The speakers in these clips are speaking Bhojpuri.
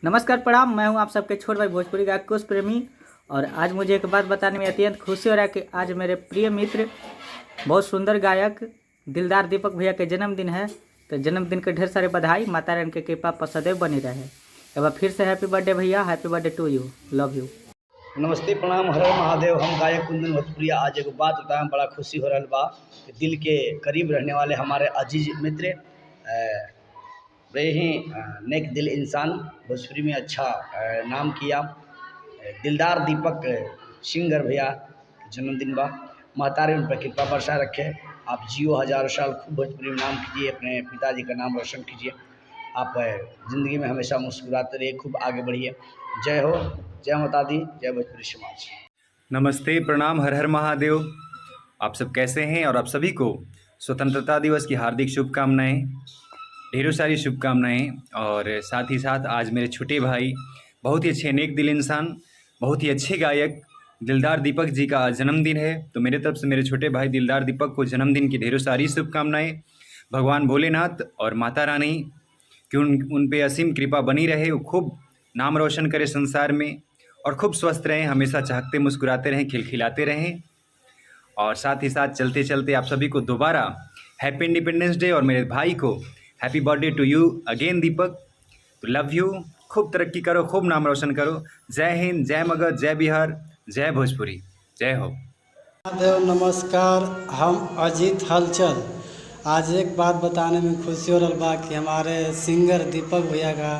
नमस्कार प्रणाम। मैं हूं आप सबके छोट भाई भोजपुरी गायक कुश प्रेमी। और आज मुझे एक बात बताने में अत्यंत खुशी हो रहा है कि आज मेरे प्रिय मित्र बहुत सुंदर गायक दिलदार दीपक भैया के जन्मदिन है। तो जन्मदिन के ढेर सारे बधाई। माता रानी के कृपा पर सदैव बनी रहे। एक बार फिर से हैप्पी बर्थडे भैया, happy birthday to you, love you. नमस्ते प्रणाम, हर हर महादेव। हम गायक कुंदन भोजपुरिया आज एक बात बताएं, बड़ा खुशी हो रहा बा कि दिल के करीब रहने वाले हमारे अजीज मित्र वे ही नेक दिल इंसान भोजपुरी में अच्छा नाम किया दिलदार दीपक सिंगर भैया जन्मदिन बा। माता रानी उन पर कृपा बरसा रखे। आप जियो हजारों साल, खूब भोजपुरी में नाम कीजिए, अपने पिताजी का नाम रोशन कीजिए। आप ज़िंदगी में हमेशा मुस्कुराते रहिए, खूब आगे बढ़िए। जय हो, जय माता दी, जय भोजपुरी समाज। नमस्ते प्रणाम, हर हर महादेव। आप सब कैसे हैं? और आप सभी को स्वतंत्रता दिवस की हार्दिक शुभकामनाएं, ढेरों सारी शुभकामनाएं। और साथ ही साथ आज मेरे छोटे भाई, बहुत ही अच्छे नेक दिल इंसान, बहुत ही अच्छे गायक दिलदार दीपक जी का आज जन्मदिन है। तो मेरे तरफ से मेरे छोटे भाई दिलदार दीपक को जन्मदिन की ढेरों सारी शुभकामनाएं। भगवान भोलेनाथ और माता रानी कि उन पे असीम कृपा बनी रहे, वो खूब नाम रोशन करे संसार में और खूब स्वस्थ रहें, हमेशा चाहते मुस्कुराते रहें, खिलखिलाते रहें। और साथ ही साथ चलते चलते आप सभी को दोबारा हैप्पी इंडिपेंडेंस डे और मेरे भाई को happy birthday to you again Deepak. तो लव यू, खूब तरक्की करो, खूब नाम रोशन करो। जय हिंद, जय मगध, जय बिहार, जय भोजपुरी, जय हो। महादेव नमस्कार। हम अजीत हलचल। आज एक बात बताने में खुशी हो रहा बा कि हमारे सिंगर दीपक भैया का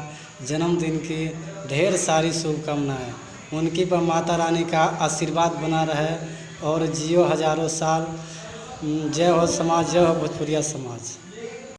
जन्मदिन की ढेर सारी शुभकामनाएं। उनकी पर माता रानी का आशीर्वाद बना रहे और जियो हजारों साल। जय हो समाज, जय हो भोजपुरिया समाज।